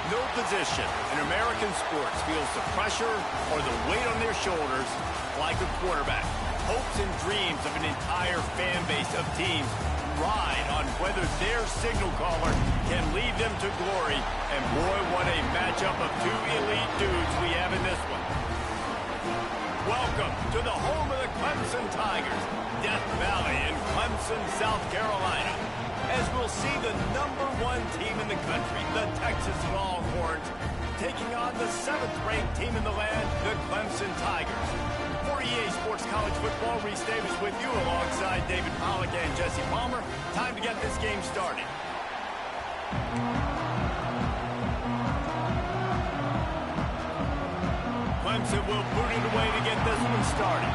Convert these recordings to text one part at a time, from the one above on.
No position in American sports feels the pressure or the weight on their shoulders like a quarterback. Hopes and dreams of an entire fan base of teams ride on whether their signal caller can lead them to glory. And boy, what a matchup of two elite dudes we have in this one. Welcome to the home of the Clemson Tigers, Death Valley in Clemson, South Carolina. As we'll see the #1 team in the country, the Texas Longhorns, taking on the 7th-ranked team in the land, the Clemson Tigers. For EA Sports College Football, Reese Davis with you alongside David Pollack and Jesse Palmer. Time to get this game started. Clemson will boot it away to get this one started.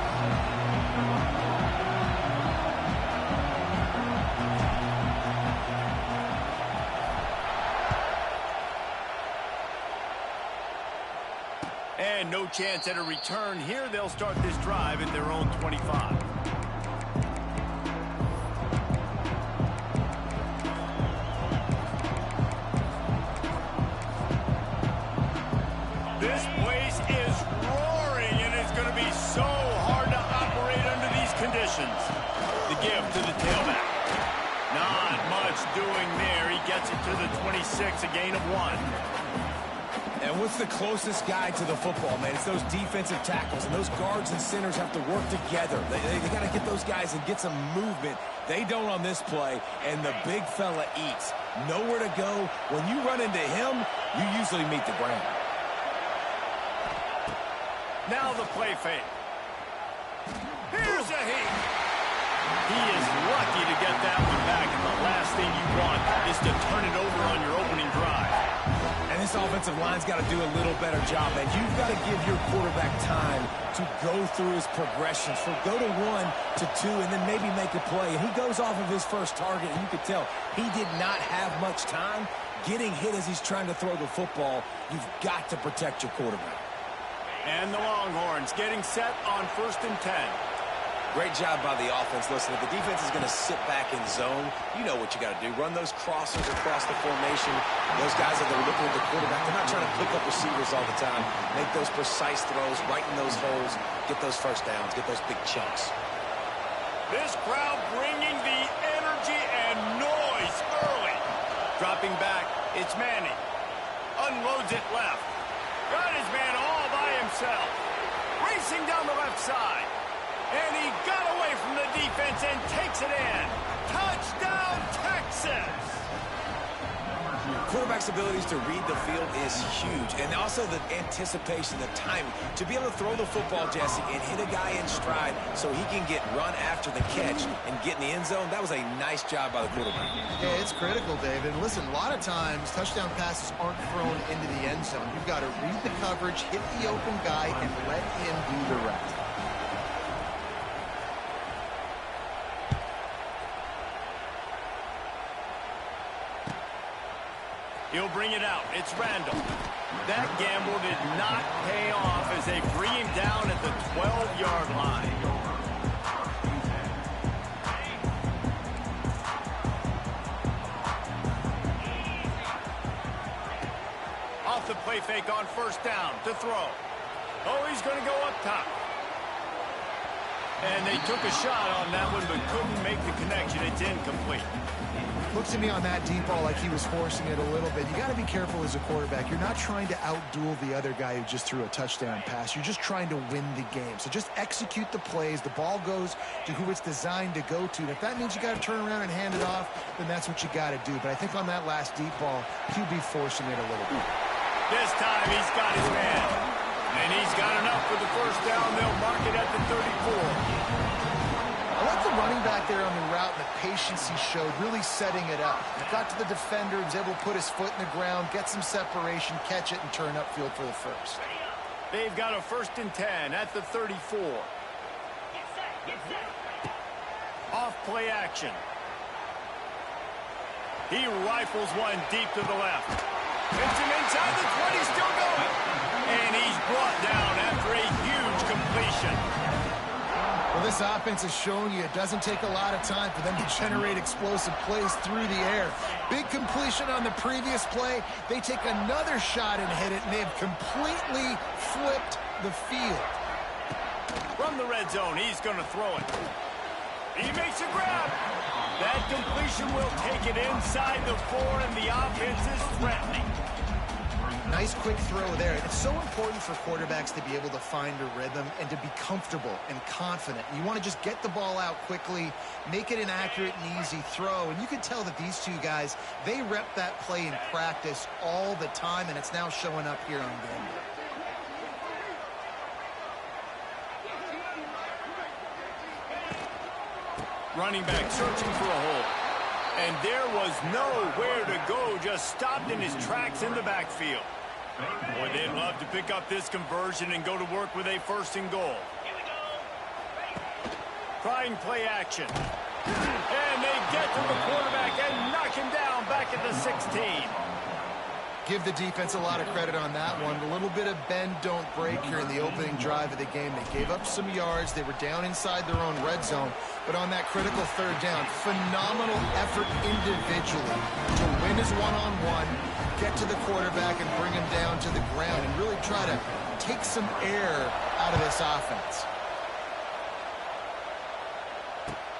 And no chance at a return here. They'll start this drive at their own 25. This place is roaring, and it's going to be so hard to operate under these conditions. The give to the tailback. Not much doing there. He gets it to the 26, a gain of 1. And what's the closest guy to the football, man? It's those defensive tackles, and those guards and centers have to work together. They got to get those guys and get some movement. They don't on this play, and the big fella eats. Nowhere to go. When you run into him, you usually meet the ground. Now the play fake. Here's a heat. He is lucky to get that one back, and the last thing you want is to turn it over on your opening drive. And this offensive line's got to do a little better job, man. You've got to give your quarterback time to go through his progressions. From go to 1 to 2 and then maybe make a play. And he goes off of his first target, and you could tell he did not have much time getting hit as he's trying to throw the football. You've got to protect your quarterback. And the Longhorns getting set on 1st and 10. Great job by the offense. Listen, if the defense is going to sit back in zone, you know what you got to do. Run those crossers across the formation. Those guys that are looking at the quarterback, they're not trying to pick up receivers all the time. Make those precise throws, right in those holes, get those first downs, get those big chunks. This crowd bringing the energy and noise early. Dropping back, it's Manning. Unloads it left. Got his man all by himself. Racing down the left side. And he got away from the defense and takes it in. Touchdown, Texas! Quarterback's abilities to read the field is huge. And also the anticipation, the timing. To be able to throw the football, Jesse, and hit a guy in stride so he can get run after the catch and get in the end zone, that was a nice job by the quarterback. Yeah, it's critical, David. Listen, a lot of times touchdown passes aren't thrown into the end zone. You've got to read the coverage, hit the open guy, and let him do the rest. He'll bring it out. It's Randall. That gamble did not pay off as they bring him down at the 12-yard line. Off the play fake on 1st down to throw. Oh, he's going to go up top. And they took a shot on that one but couldn't make the connection. It's incomplete. Looks to me on that deep ball like he was forcing it a little bit. You got to be careful as a quarterback. You're not trying to outduel the other guy who just threw a touchdown pass. You're just trying to win the game. So just execute the plays. The ball goes to who it's designed to go to. And if that means you got to turn around and hand it off, then that's what you got to do. But I think on that last deep ball, he'll be forcing it a little bit. This time he's got his man. And he's got enough for the 1st down. They'll mark it at the 34. I like the running back there on the route and the patience he showed, really setting it up. He got to the defender, was able to put his foot in the ground, get some separation, catch it, and turn upfield for the 1st. They've got a 1st and 10 at the 34. Off play action. He rifles one deep to the left. Hits him inside the 20, still going. And he's brought down after a huge completion. Well, This offense is showing you it doesn't take a lot of time for them to generate explosive plays through the air. Big completion on the previous play. They take another shot and hit it, and they've completely flipped the field. From the red zone, he's going to throw it. He makes a grab. That completion will take it inside the 4, and the offense is threatening. Nice quick throw there. It's so important for quarterbacks to be able to find a rhythm and to be comfortable and confident. You want to just get the ball out quickly, make it an accurate and easy throw. And you can tell that these two guys, they rep that play in practice all the time, and it's now showing up here on game day. Running back searching for a hole. And there was nowhere to go, just stopped in his tracks in the backfield. Boy, they'd love to pick up this conversion and go to work with a 1st and goal. Trying play action. And they get to the quarterback and knock him down back at the 16. Give the defense a lot of credit on that one. A little bit of bend, don't break here in the opening drive of the game. They gave up some yards. They were down inside their own red zone. But on that critical 3rd down, phenomenal effort individually to win his one-on-one, get to the quarterback and bring him down to the ground and really try to take some air out of this offense.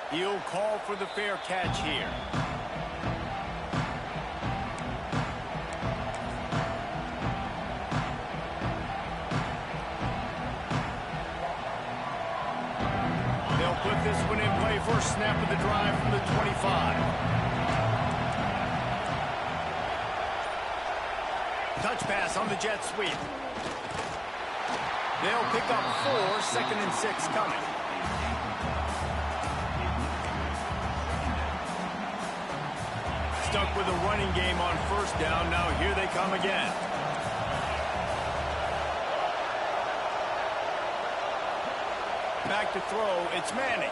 He'll call for the fair catch here. Put this one in play, first snap of the drive from the 25. Touch pass on the jet sweep. They'll pick up 4, 2nd and 6 coming. Stuck with a running game on 1st down. Now here they come again. Back to throw, it's Manning.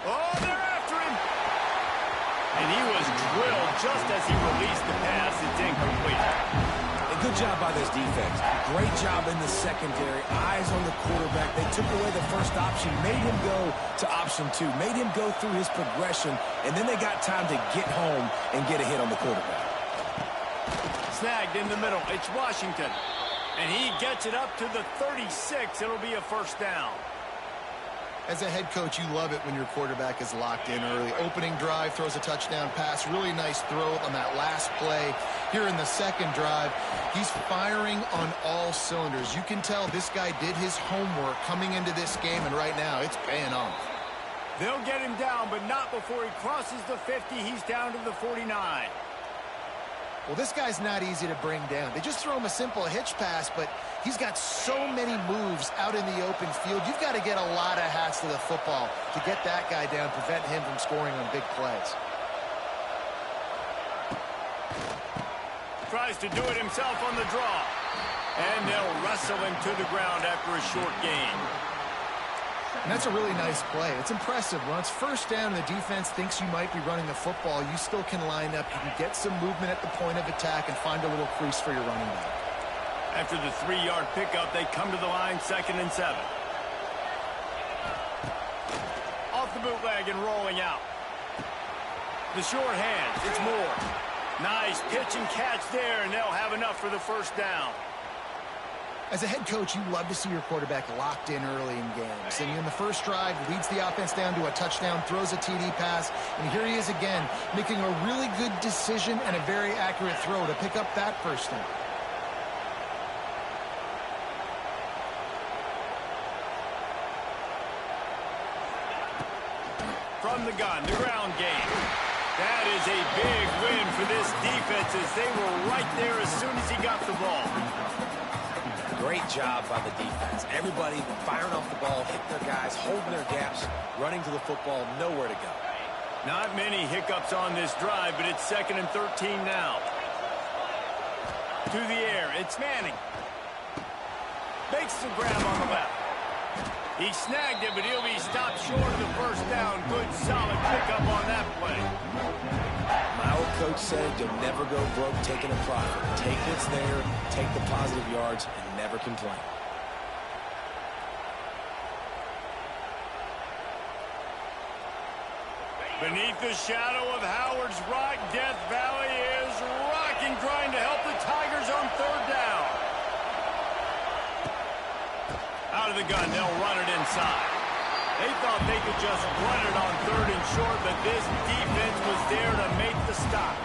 Oh, they're after him! And he was drilled just as he released the pass. It's incomplete. A good job by this defense. Great job in the secondary. Eyes on the quarterback. They took away the first option, made him go to option 2, made him go through his progression, and then they got time to get home and get a hit on the quarterback. Snagged in the middle, it's Washington. And he gets it up to the 36. It'll be a 1st down. As a head coach, you love it when your quarterback is locked in early. Opening drive, throws a touchdown pass. Really nice throw on that last play. Here in the 2nd drive, he's firing on all cylinders. You can tell this guy did his homework coming into this game, and right now it's paying off. They'll get him down, but not before he crosses the 50. He's down to the 49. Well, this guy's not easy to bring down. They just throw him a simple hitch pass, but he's got so many moves out in the open field. You've got to get a lot of hats to the football to get that guy down, prevent him from scoring on big plays. Tries to do it himself on the draw. And they'll wrestle him to the ground after a short gain. And that's a really nice play. It's impressive. When it's 1st down and the defense thinks you might be running the football, you still can line up. You can get some movement at the point of attack and find a little crease for your running back. After the 3-yard pickup, they come to the line, 2nd and 7. Off the bootleg and rolling out. The short hands, it's Moore. Nice pitch and catch there, and they'll have enough for the 1st down. As a head coach, you love to see your quarterback locked in early in games. And in the 1st drive, leads the offense down to a touchdown, throws a TD pass, and here he is again, making a really good decision and a very accurate throw to pick up that 1st down. From the gun, the ground game. That is a big win for this defense as they were right there as soon as he got the ball. Great job by the defense. Everybody firing off the ball, hitting their guys, holding their gaps, running to the football, nowhere to go. Not many hiccups on this drive, but it's 2nd and 13 now. To the air, it's Manning. Makes the grab on the left. He snagged it, but he'll be stopped short of the 1st down. Good, solid pickup on that play. My old coach said you'll never go broke taking a profit. Take what's there, take the positive yards, and never complain. Beneath the shadow of Howard's Rock, Death Valley is rocking, trying to help the Tigers on third down. Out of the gun, they'll run it inside. They thought they could just run it on third and short, but this defense was there to make the stop.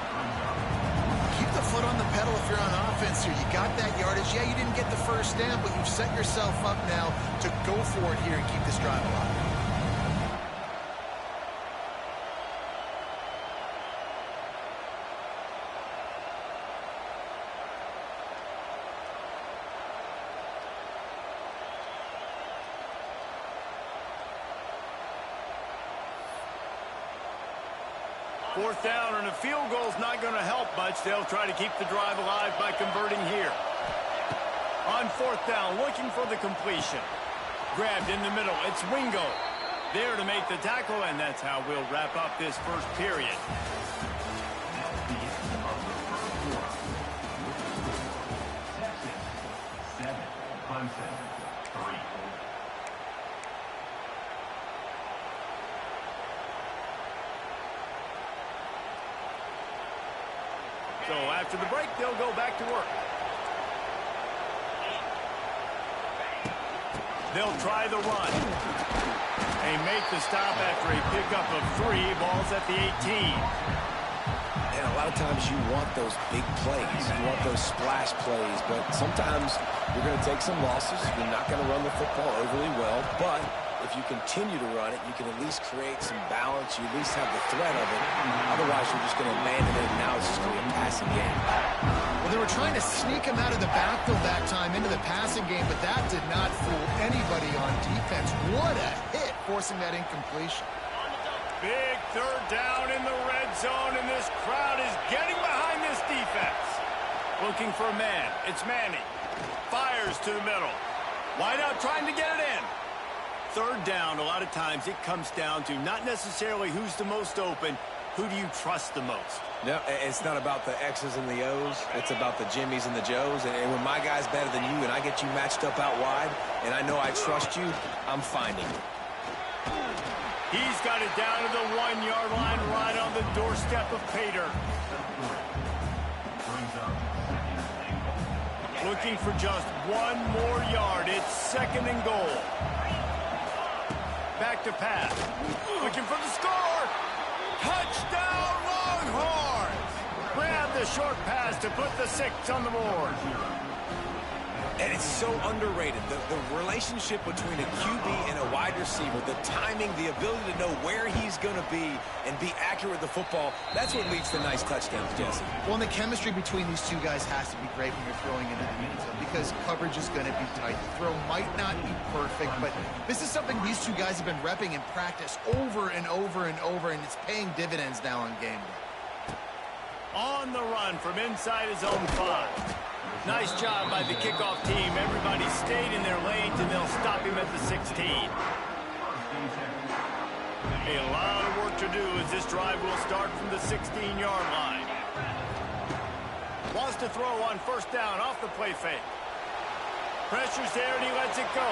Keep the foot on the pedal if you're on offense here. You got that yardage. Yeah, you didn't get the first down, but you've set yourself up now to go for it here and keep this drive alive. Fourth down, and a field goal is not going to help much. They'll try to keep the drive alive by converting here. On fourth down, looking for the completion. Grabbed in the middle. It's Wingo there to make the tackle, and that's how we'll wrap up this first period. So after the break, they'll go back to work. They'll try the run. They make the stop after a pickup of 3. Ball's at the 18. And a lot of times you want those big plays. You want those splash plays. But sometimes you're going to take some losses. You're not going to run the football overly well. But if you continue to run it, you can at least create some balance. You at least have the threat of it. Otherwise, you're just going to abandon it, and now it's just going to be a passing game. Well, they were trying to sneak him out of the backfield that time into the passing game, but that did not fool anybody on defense. What a hit, forcing that incompletion. Big third down in the red zone, and this crowd is getting behind this defense. Looking for a man. It's Manning. Fires to the middle. Wide out trying to get it in. Third down, a lot of times it comes down to not necessarily who's the most open, who do you trust the most? No, it's not about the X's and the O's. It's about the Jimmys and the Joes. And when my guy's better than you and I get you matched up out wide and I know I trust you, I'm finding you. He's got it down to the 1-yard line right on the doorstep of Pater. Looking for just 1 more yard. It's second and goal. Back to pass. Looking for the score. Touchdown, Longhorns! Grab the short pass to put the 6 on the board. And it's so underrated. The relationship between a QB and a wide receiver, the timing, the ability to know where he's going to be and be accurate with the football, that's what leads to nice touchdowns, Jesse. Well, and the chemistry between these two guys has to be great when you're throwing into the end zone because coverage is going to be tight. The throw might not be perfect, but this is something these two guys have been repping in practice over and over and over, and it's paying dividends now on game day. On the run from inside his own 5. Nice job by the kickoff team. Everybody stayed in their lanes, and they'll stop him at the 16. A lot of work to do as this drive will start from the 16-yard line. Wants to throw on first down off the play fake. Pressure's there, and he lets it go.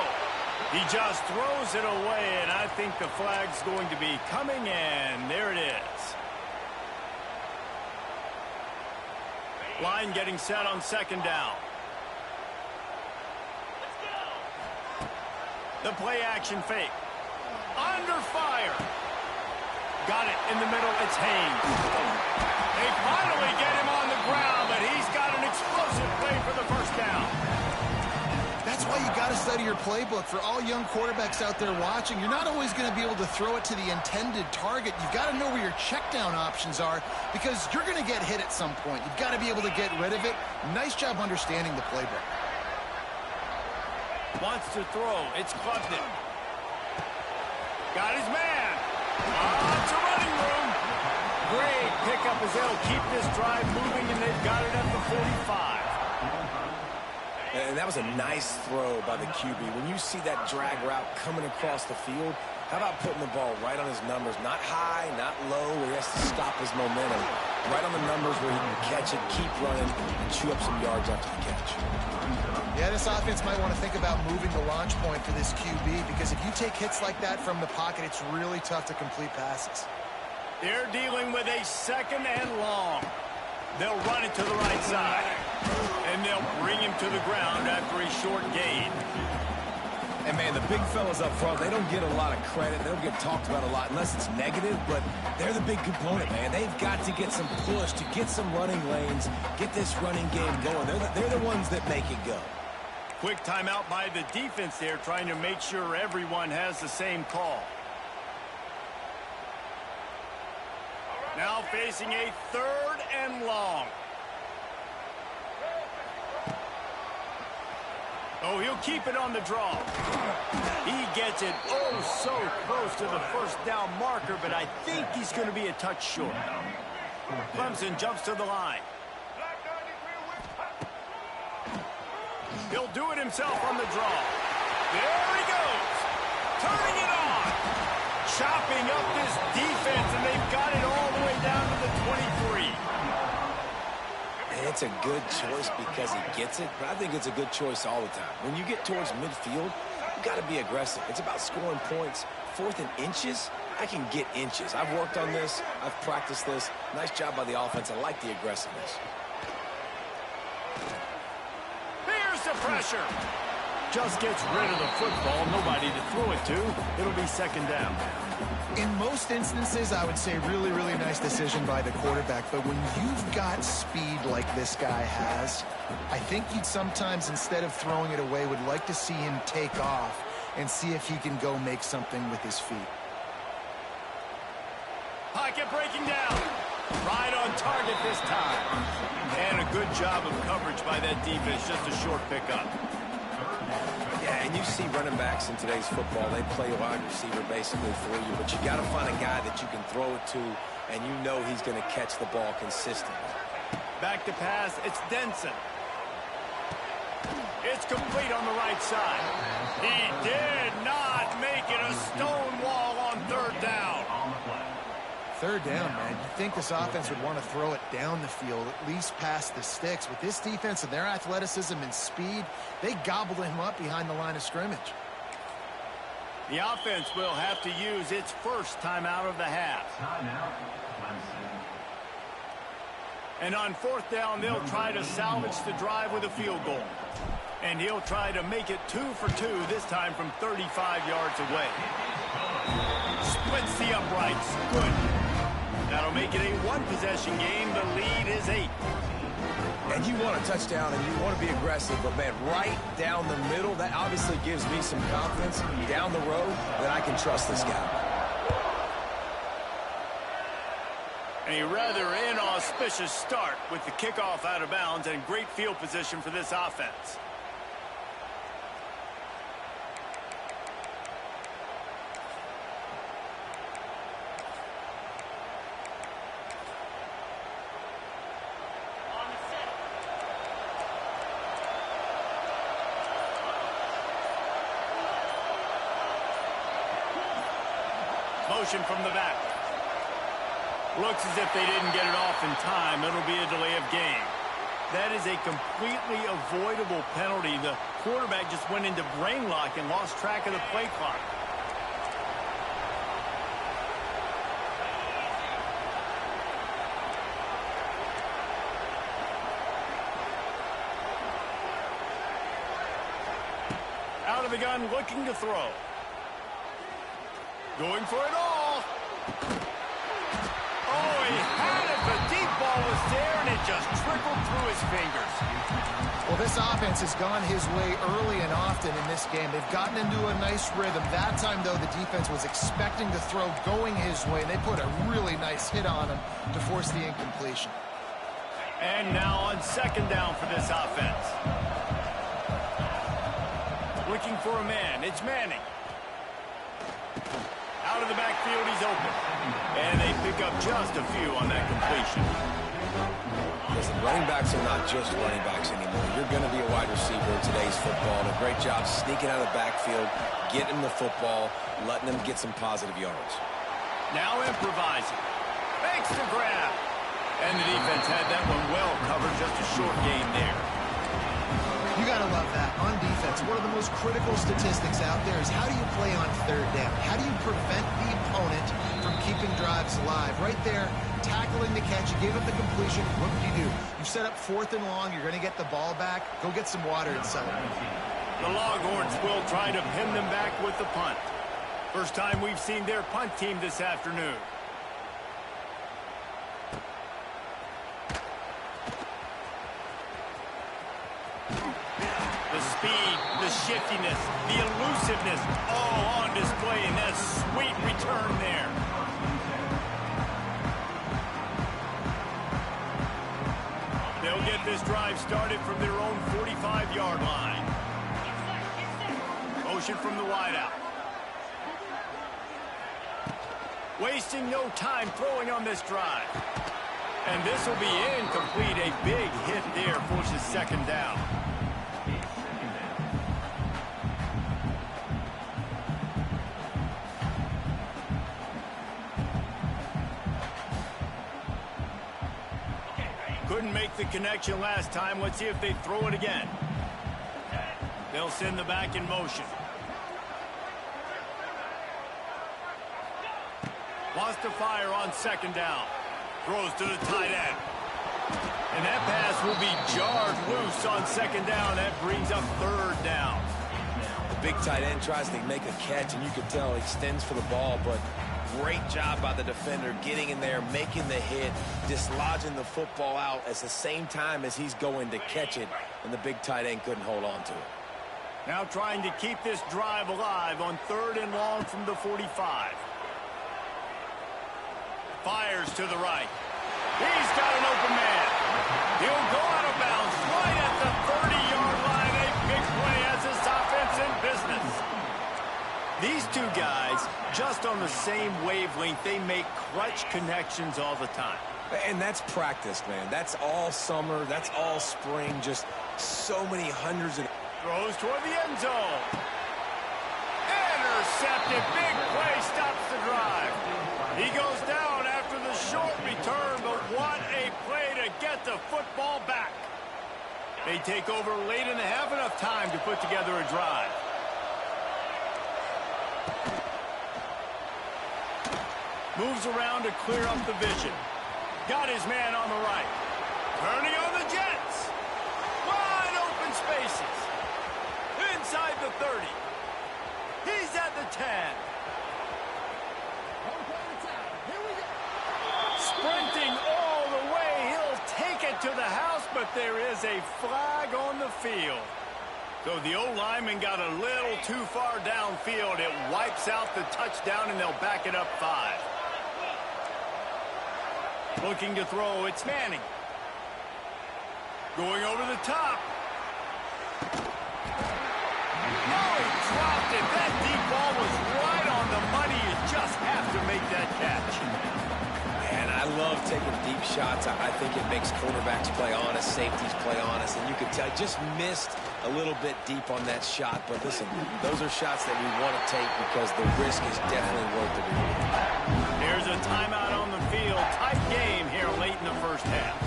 He just throws it away, and I think the flag's going to be coming in. There it is. Line getting set on second down. The play action fake. Under fire. Got it in the middle. It's Haynes. They finally get him on the ground, but he's got an explosive play for the first down. That's why you got to study your playbook. For all young quarterbacks out there watching, you're not always going to be able to throw it to the intended target. You've got to know where your check down options are because you're going to get hit at some point. You've got to be able to get rid of it. Nice job understanding the playbook. Wants to throw. It's Klubnik. Got his man. Lots of running room. Great pickup as they'll keep this drive moving, and they've got it at the 45. And that was a nice throw by the QB. When you see that drag route coming across the field, how about putting the ball right on his numbers? Not high, not low, where he has to stop his momentum. Right on the numbers where he can catch it, keep running, and chew up some yards after the catch. Yeah, this offense might want to think about moving the launch point for this QB because if you take hits like that from the pocket, it's really tough to complete passes. They're dealing with a 2nd and long. They'll run it to the right side. And they'll bring him to the ground after a short gain. And, man, the big fellas up front, they don't get a lot of credit. They don't get talked about a lot unless it's negative, but they're the big component, man. They've got to get some push, to get some running lanes, get this running game going. They're the ones that make it go. Quick timeout by the defense there, trying to make sure everyone has the same call. Now facing a 3rd and long. Oh, he'll keep it on the draw. He gets it so close to the first down marker, but I think he's going to be a touch short. Clemson jumps to the line. He'll do it himself on the draw. There he goes. Turning it on. Chopping up this defense, and they've got it all the way down to the 23. And it's a good choice because he gets it, but I think it's a good choice all the time. When you get towards midfield, you got to be aggressive. It's about scoring points. 4th and inches, I can get inches. I've worked on this. I've practiced this. Nice job by the offense. I like the aggressiveness. Here's the pressure. Just gets rid of the football. Nobody to throw it to. It'll be 2nd down. In most instances, I would say really, really nice decision by the quarterback. But when you've got speed like this guy has, I think you'd sometimes, instead of throwing it away, would like to see him take off and see if he can go make something with his feet. Pocket breaking down. Right on target this time. And a good job of coverage by that defense. Just a short pickup. Yeah, and you see running backs in today's football, they play a wide receiver basically for you, but you got to find a guy that you can throw it to, and you know he's going to catch the ball consistently. Back to pass, it's Denson. It's complete on the right side. He did not make it a stone wall on 3rd down. 3rd down, man. You'd think this offense would want to throw it down the field, at least past the sticks. With this defense and their athleticism and speed, they gobbled him up behind the line of scrimmage. The offense will have to use its first timeout of the half. And on 4th down, they'll try to salvage the drive with a field goal. And he'll try to make it 2 for 2, this time from 35 yards away. Splits the uprights. Good. That'll make it a 1-possession game. The lead is 8. And you want a touchdown, and you want to be aggressive, but, man, right down the middle, that obviously gives me some confidence down the road that I can trust this guy. A rather inauspicious start with the kickoff out of bounds and great field position for this offense. Motion from the back. Looks as if they didn't get it off in time. It'll be a delay of game. That is a completely avoidable penalty. The quarterback just went into brain lock and lost track of the play clock. Out of the gun, looking to throw. Going for it all. Oh, he had it. The deep ball was there, and it just trickled through his fingers. Well, this offense has gone his way early and often in this game. They've gotten into a nice rhythm. That time, though, the defense was expecting the throw going his way, and they put a really nice hit on him to force the incompletion. And now on 2nd down for this offense. Looking for a man. It's Manning. Out of the backfield, he's open. And they pick up just a few on that completion. Listen, running backs are not just running backs anymore. You're going to be a wide receiver in today's football. And a great job sneaking out of the backfield, getting him the football, letting him get some positive yards. Now improvising. Makes the grab. And the defense had that one well covered. Just a short gain there. You got to love that. On defense, one of the most critical statistics out there is how do you play on 3rd down? How do you prevent the opponent from from keeping drives alive. Right there, tackling the catch. You gave up the completion. What did you do? You set up 4th and long. You're going to get the ball back. Go get some water inside. The Longhorns will try to pin them back with the punt. First time we've seen their punt team this afternoon. The speed, the shiftiness, the elusiveness, all on display in that sweet return there. They'll get this drive started from their own 45-yard line. Motion from the wideout. Wasting no time throwing on this drive. And this will be incomplete. A big hit there forces 2nd down. Couldn't make the connection last time. Let's see if they throw it again. They'll send the back in motion. Wants to fire on 2nd down. Throws to the tight end. And that pass will be jarred loose on 2nd down. That brings up 3rd down. The big tight end tries to make a catch, and you can tell he extends for the ball, but great job by the defender getting in there, making the hit, dislodging the football out at the same time as he's going to catch it, and the big tight end couldn't hold on to it. Now trying to keep this drive alive on 3rd and long from the 45. Fires to the right. He's got an open man. He'll go out of bounds right at the 30-yard line. A big play as this offense in business. These two guys, just on the same wavelength, they make clutch connections all the time. And that's practice, man. That's all summer. That's all spring. Just so many hundreds of... Throws toward the end zone. Intercepted. Big play stops the drive. He goes down after the short return, but what a play to get the football back. They take over late and have enough time to put together a drive. Moves around to clear up the vision. Got his man on the right. Turning on the Jets. Wide open spaces. Inside the 30. He's at the 10. Sprinting all the way. He'll take it to the house, but there is a flag on the field. So the O-lineman got a little too far downfield. It wipes out the touchdown, and they'll back it up 5. Looking to throw, it's Manning. Going over the top. No, he dropped it. That deep ball was right on the money. You just have to make that catch. Man, I love taking deep shots. I think it makes quarterbacks play honest, safeties play honest, and you could tell just missed a little bit deep on that shot. But listen, those are shots that we want to take because the risk is definitely worth the reward. There's a timeout on the field. Tight game here late in the first half.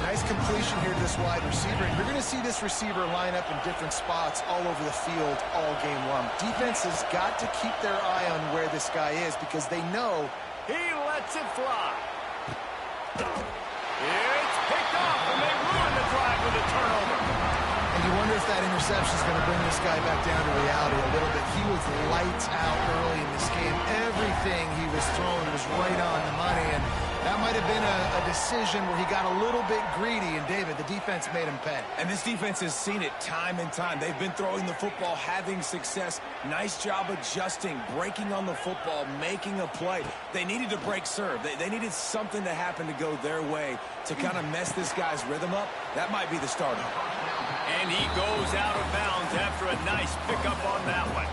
Nice completion here to this wide receiver. And you're going to see this receiver line up in different spots all over the field all game long. Defense has got to keep their eye on where this guy is because they know he lets it fly. It's picked off, and they ruin the drive with a turnover. And you wonder if that interception is going to bring this guy back down to reality a little bit. He was lights out early in this game. Everything he was throwing was right on the money, and that might have been a decision where he got a little bit greedy, and David, the defense made him pay. And this defense has seen it time and time. They've been throwing the football, having success. Nice job adjusting, breaking on the football, making a play. They needed to break serve. They needed something to happen to go their way to kind of mess this guy's rhythm up. That might be the starter. And he goes out of bounds after a nice pickup on that one.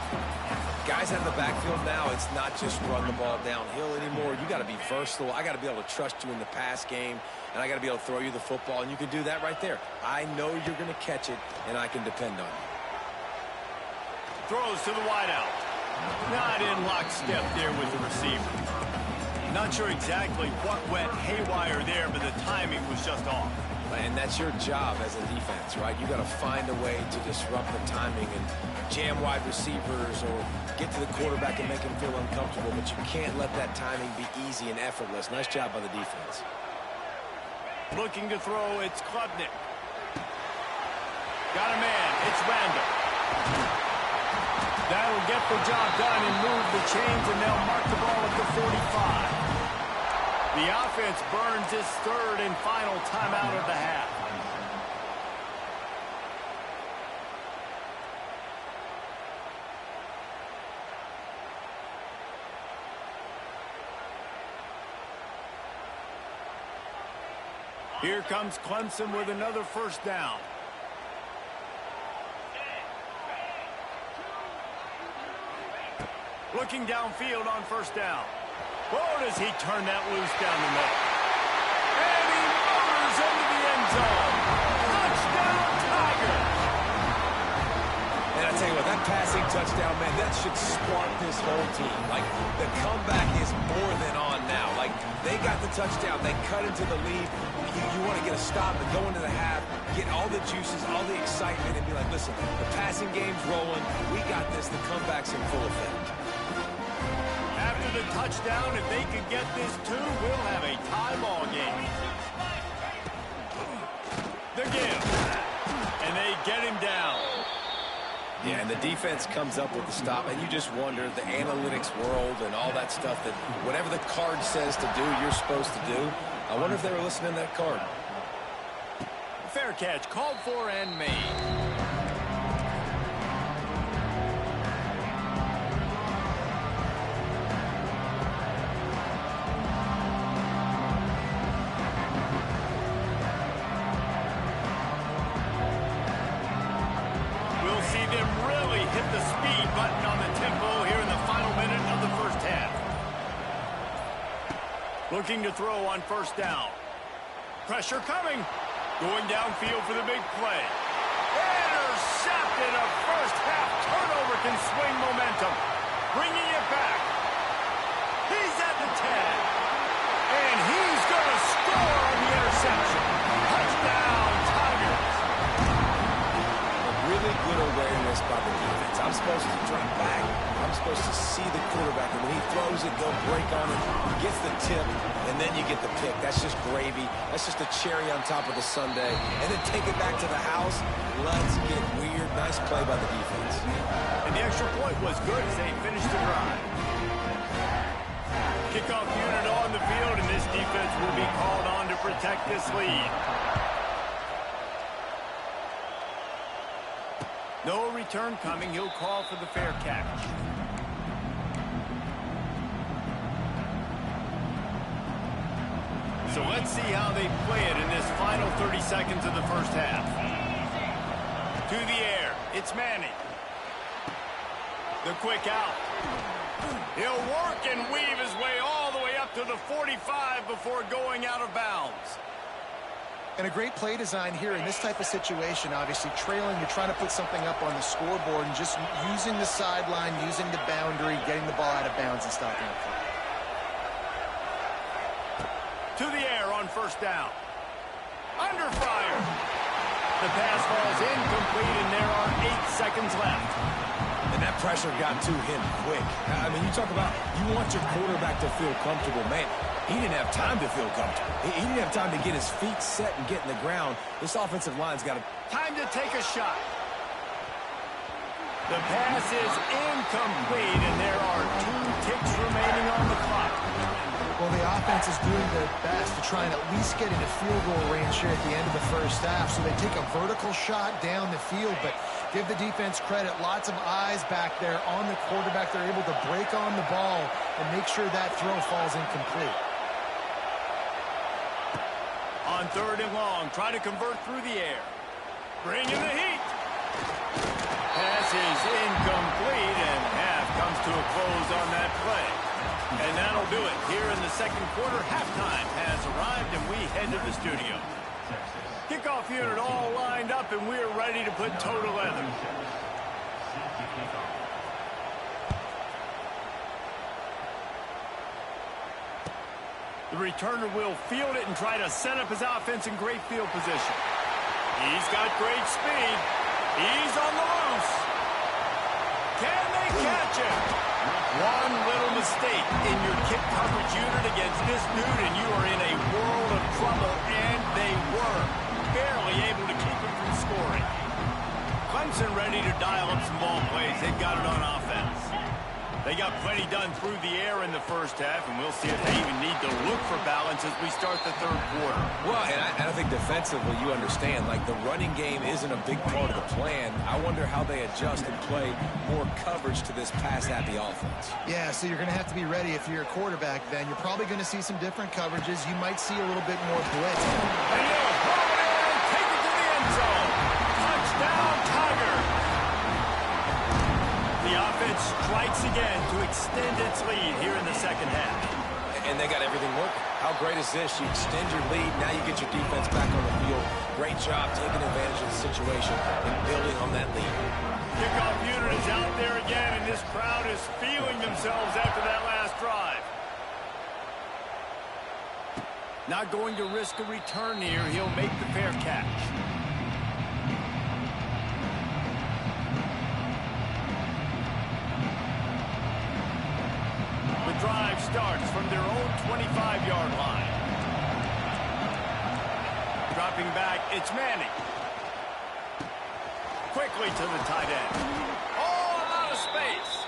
Guys out of the backfield now, it's not just run the ball downhill anymore. You got to be versatile. I got to be able to trust you in the pass game, and I got to be able to throw you the football, and you can do that right there. I know you're going to catch it, and I can depend on you. Throws to the wideout. Not in lockstep there with the receiver. Not sure exactly what went haywire there, but the timing was just off. And that's your job as a defense, right? You got to find a way to disrupt the timing and jam wide receivers or get to the quarterback and make him feel uncomfortable, but you can't let that timing be easy and effortless. Nice job by the defense. Looking to throw, it's Klubnik. Got a man, it's Randall. That'll get the job done and move the chains, and they'll mark the ball at the 45. The offense burns its third and final timeout of the half. Here comes Clemson with another first down. Looking downfield on first down. Oh, does he turn that loose down the middle. And he motors into the end zone. Touchdown, Tigers. And I tell you what, that passing touchdown, man, that should spark this whole team. Like, the comeback is more than on now. Like, they got the touchdown. They cut into the lead. You want to get a stop and go into the half, get all the juices, all the excitement, and be like, listen, the passing game's rolling. We got this. The comeback's in full effect. After the touchdown, if they could get this too, we'll have a tie ball game. The give. And they get him down. Yeah, and the defense comes up with the stop, and you just wonder, the analytics world and all that stuff, that whatever the card says to do, you're supposed to do. I wonder if they were listening to that card. Fair catch, called for and made. Looking to throw on first down. Pressure coming. Going downfield for the big play. Intercepted. A first half turnover can swing momentum. Bringing it back. He's at the 10. And he's going to score on the interception. Touchdown, Tigers. A really good awareness by the defense. I'm supposed to drop back. I'm supposed to see the quarterback, and when he throws it, go break on it. He gets the tip, and then you get the pick. That's just gravy. That's just a cherry on top of the sundae. And then take it back to the house. Let's get weird. Nice play by the defense. And the extra point was good as they finished the drive. Kickoff unit on the field, and this defense will be called on to protect this lead. No return coming. He'll call for the fair catch. So let's see how they play it in this final 30 seconds of the first half. To the air. It's Manning. The quick out. He'll work and weave his way all the way up to the 45 before going out of bounds. And a great play design here in this type of situation. Obviously trailing, you're trying to put something up on the scoreboard, and just using the sideline, using the boundary, getting the ball out of bounds and stopping the play. To the air on first down. Under fire. The pass falls incomplete, and there are 8 seconds left. And that pressure got to him quick. I mean, you talk about, you want your quarterback to feel comfortable. Man, he didn't have time to feel comfortable. He didn't have time to get his feet set and get in the ground. This offensive line's got to... Time to take a shot. The pass is incomplete, and there are 2 ticks remaining on the clock. Well, the offense is doing their best to try and at least get into field goal range here at the end of the first half. So they take a vertical shot down the field, but give the defense credit. Lots of eyes back there on the quarterback. They're able to break on the ball and make sure that throw falls incomplete. On third and long, trying to convert through the air. Bring in the heat. Pass is incomplete, and half comes to a close on that play. And that'll do it. Here in the second quarter, halftime has arrived, and we head to the studio. Kickoff unit all lined up, and we're ready to put toe to leather. The returner will field it and try to set up his offense in great field position. He's got great speed. He's on the loose. Can they catch him? One little mistake in your kick coverage unit against this dude, and you are in a world of trouble, and they were barely able to keep him from scoring. Clemson ready to dial up some ball plays. They've got it on offense. They got plenty done through the air in the first half, and we'll see if they even need to look for balance as we start the third quarter. Well, and I think defensively, you understand, like the running game isn't a big part of the plan. I wonder how they adjust and play more coverage to this pass-happy offense. Yeah, so you're going to have to be ready if you're a quarterback then. You're probably going to see some different coverages. You might see a little bit more blitz. And he'll throw it in, take it to the end zone. Touchdown, Tigers. The offense strikes again to extend its lead here in the second half. And they got everything working. How great is this? You extend your lead, now you get your defense back on the field. Great job taking advantage of the situation and building on that lead. Kickoff unit is out there again, and this crowd is feeling themselves after that last drive. Not going to risk a return here. He'll make the fair catch. The drive starts from their own 25-yard line. Dropping back, it's Manning. Quickly to the tight end. Oh, a lot of space.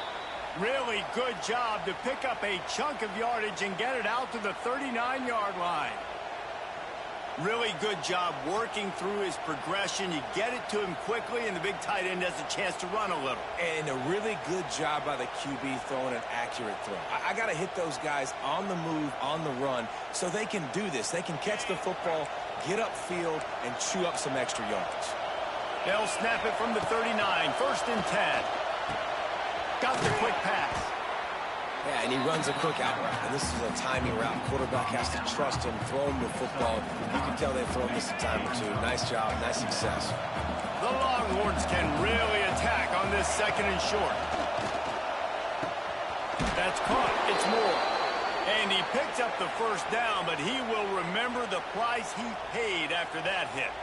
Really good job to pick up a chunk of yardage and get it out to the 39-yard line. Really good job working through his progression. You get it to him quickly, and the big tight end has a chance to run a little. And a really good job by the QB throwing an accurate throw. I got to hit those guys on the move, on the run, so they can do this. They can catch the football, get upfield, and chew up some extra yards. They'll snap it from the 39, 1st and 10. Got the quick pass. Yeah, and he runs a quick out route, and this is a timing route. Quarterback has to trust him, throw him the football. You can tell they've thrown this a time or two. Nice job, nice success. The Longhorns can really attack on this 2nd and short. That's caught. It's Moore. And he picks up the 1st down, but he will remember the price he paid after that hit.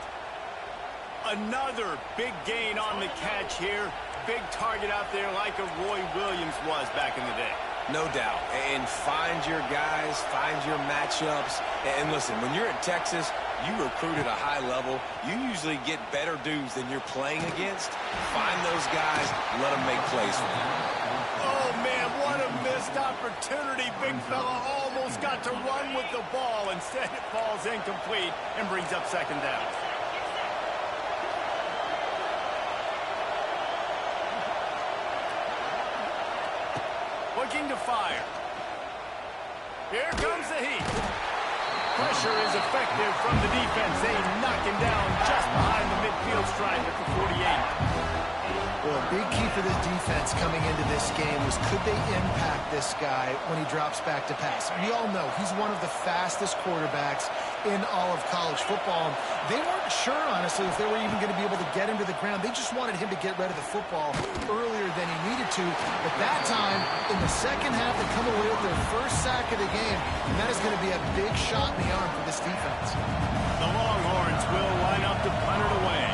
Another big gain on the catch here. Big target out there like a Roy Williams was back in the day. No doubt. And find your guys, find your matchups. And listen, when you're at Texas, you recruit at a high level. You usually get better dudes than you're playing against. Find those guys, let them make plays for you. Oh, man, what a missed opportunity. Big fella almost got to run with the ball. Instead, it falls incomplete and brings up 2nd down. Looking to fire. Here comes the heat. Pressure is effective from the defense. They knock him down just behind the midfield stripe at the 48. Well, a big key for this defense coming into this game was could they impact this guy when he drops back to pass. We all know he's one of the fastest quarterbacks in all of college football. They weren't sure, honestly, if they were even going to be able to get him to the ground. They just wanted him to get rid of the football earlier than he needed to. But that time, in the second half, they come away with their 1st sack of the game, and that is going to be a big shot in the arm for this defense. The Longhorns will line up to punt it away.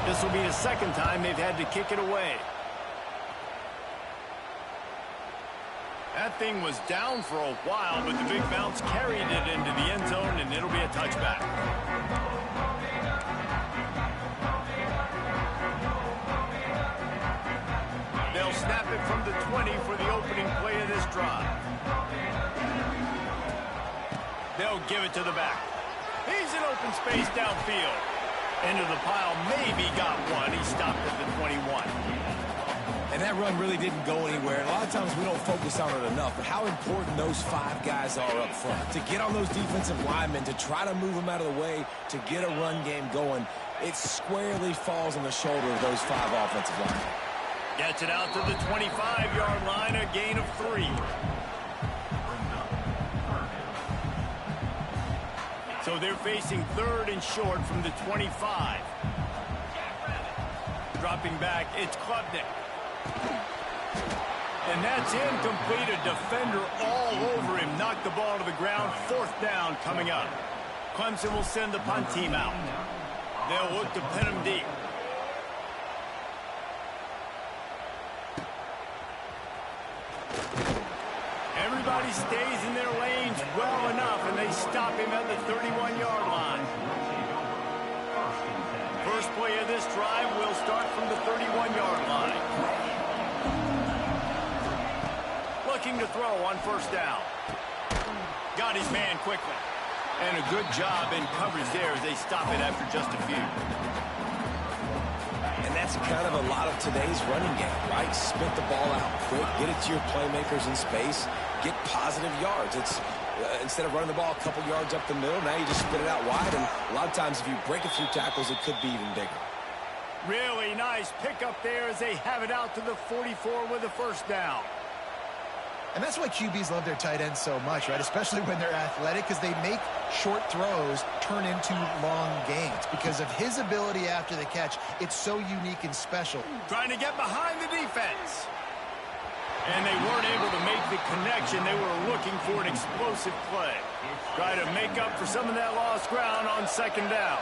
This will be the 2nd time they've had to kick it away. That thing was down for a while, but the big bounce carried it into the end zone, and it'll be a touchback. They'll snap it from the 20 for the opening play of this drive. They'll give it to the back. He's in open space downfield. Into the pile, maybe got one. He stopped at the 21. And that run really didn't go anywhere. And a lot of times we don't focus on it enough, but how important those 5 guys are up front. To get on those defensive linemen, to try to move them out of the way, to get a run game going, it squarely falls on the shoulder of those 5 offensive linemen. Gets it out to the 25-yard line, a gain of 3. So they're facing 3rd and short from the 25. Dropping back, it's Klubnik. And that's incomplete. A defender all over him. Knocked the ball to the ground. 4th down coming up. Clemson will send the punt team out. They'll look to pin him deep. Everybody stays in their lanes well enough, and they stop him at the 31-yard line. First play of this drive will start from the 31-yard line. Looking to throw on 1st down. Got his man quickly. And a good job in coverage there as they stop it after just a few. And that's kind of a lot of today's running game, right? Spit the ball out quick, get it to your playmakers in space, get positive yards. It's instead of running the ball a couple yards up the middle, now you just spit it out wide, and a lot of times if you break a few tackles, it could be even bigger. Really nice pickup there as they have it out to the 44 with a 1st down. And that's why QBs love their tight ends so much, right? Especially when they're athletic, because they make short throws turn into long gains. Because of his ability after the catch, it's so unique and special. Trying to get behind the defense. And they weren't able to make the connection. They were looking for an explosive play. Try to make up for some of that lost ground on 2nd down.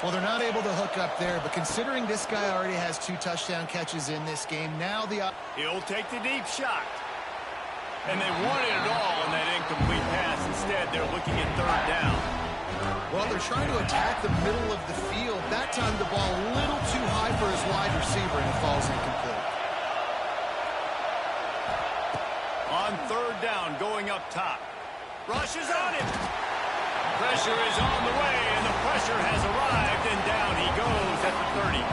Well, they're not able to hook up there, but considering this guy already has 2 touchdown catches in this game, now he'll take the deep shot. And they wanted it all on that incomplete pass. Instead, they're looking at 3rd down. Well, they're trying to attack the middle of the field. That time the ball a little too high for his wide receiver, and it falls incomplete. On 3rd down, going up top. Rush is on him. Pressure is on the way, and the pressure has arrived, and down he goes at the 30.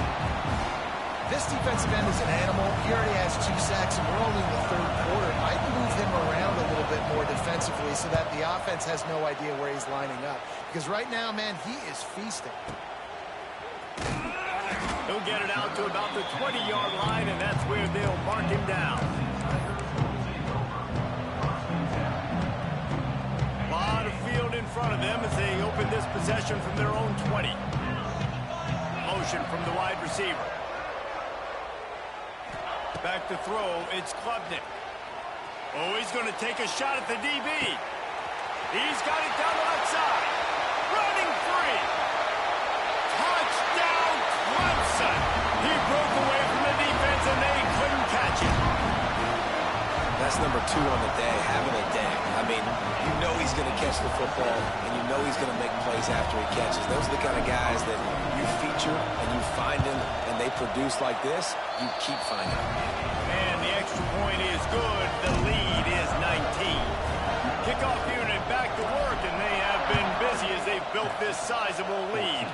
This defensive end is an animal. He already has 2 sacks, and we're only in the 3rd quarter. I'd move him around a little bit more defensively so that the offense has no idea where he's lining up. Because right now, man, he is feasting. He'll get it out to about the 20-yard line, and that's where they'll mark him down. A lot of field in front of them as they open this possession from their own 20. Motion from the wide receiver. Back to throw, it's Klubnik. Oh, he's going to take a shot at the DB. He's got it down the left side. Running free. Touchdown, Clemson. He broke away from the defense, and they couldn't catch him. That's number 2 on the day, having a day. I mean, you know he's going to catch the football, and you know he's going to make plays after he catches. Those are the kind of guys that you feature, and you find him, and they produce like this, you keep finding them. And the extra point is good. The lead is 19. Kickoff unit back to work, and they have been busy as they've built this sizable lead.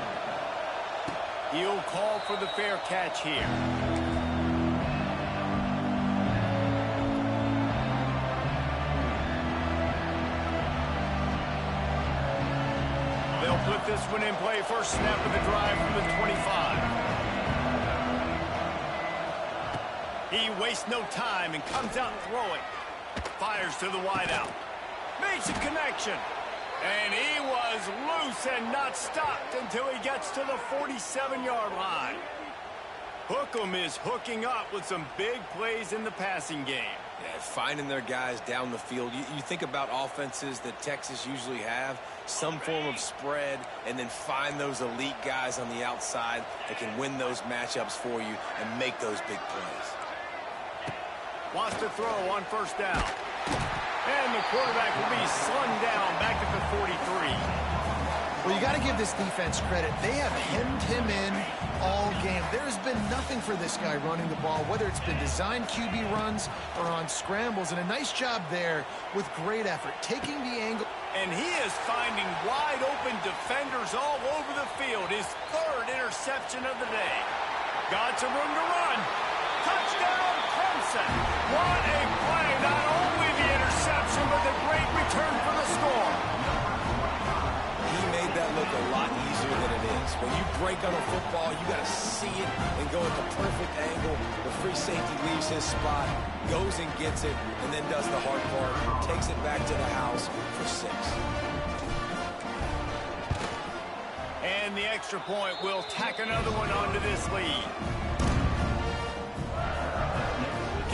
He'll call for the fair catch here. They'll put this one in play. First snap of the drive from the 25. He wastes no time and comes out throwing. Fires to the wideout. Makes a connection. And he was loose and not stopped until he gets to the 47-yard line. Hookem is hooking up with some big plays in the passing game. Yeah, finding their guys down the field. You think about offenses that Texas usually have, some form of spread, and then find those elite guys on the outside that can win those matchups for you and make those big plays. Wants to throw on 1st down. And the quarterback will be slung down back at the 43. Well, you got to give this defense credit. They have hemmed him in all game. There's been nothing for this guy running the ball, whether it's been designed QB runs or on scrambles. And a nice job there with great effort, taking the angle. And he is finding wide open defenders all over the field. His 3rd interception of the day. Got some room to run. Touchdown, Clemson. What a play. Not only the interception, but the great return for the score. He made that look a lot easier than it is. When you break on a football, you got to see it and go at the perfect angle. The free safety leaves his spot, goes and gets it, and then does the hard part, takes it back to the house for 6. And the extra point will tack another one onto this lead.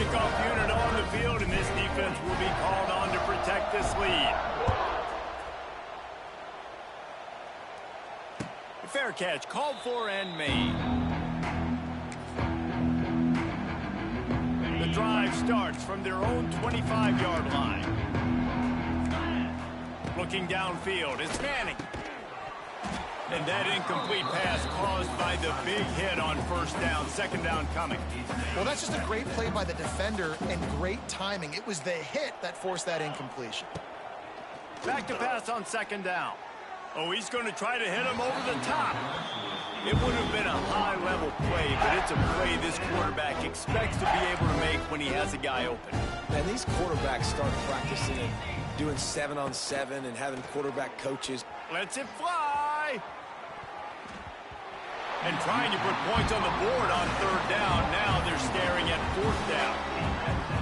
Kickoff unit on the field, and this defense will be called on to protect this lead. Fair catch called for and made. The drive starts from their own 25-yard line. Looking downfield, it's Manning. And that incomplete pass caused by the big hit on first down. Second down coming. Well, that's just a great play by the defender and great timing. It was the hit that forced that incompletion. Back to pass on second down. Oh, he's going to try to hit him over the top. It would have been a high-level play, but it's a play this quarterback expects to be able to make when he has a guy open. And these quarterbacks start practicing and doing 7-on-7 and having quarterback coaches. Lets it fly. And trying to put points on the board on third down. Now they're staring at fourth down.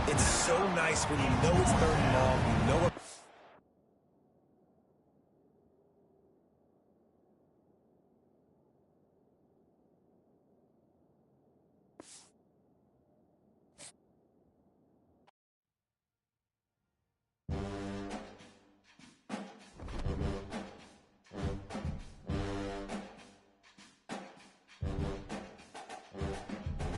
It's so nice when you know it's third and long, you know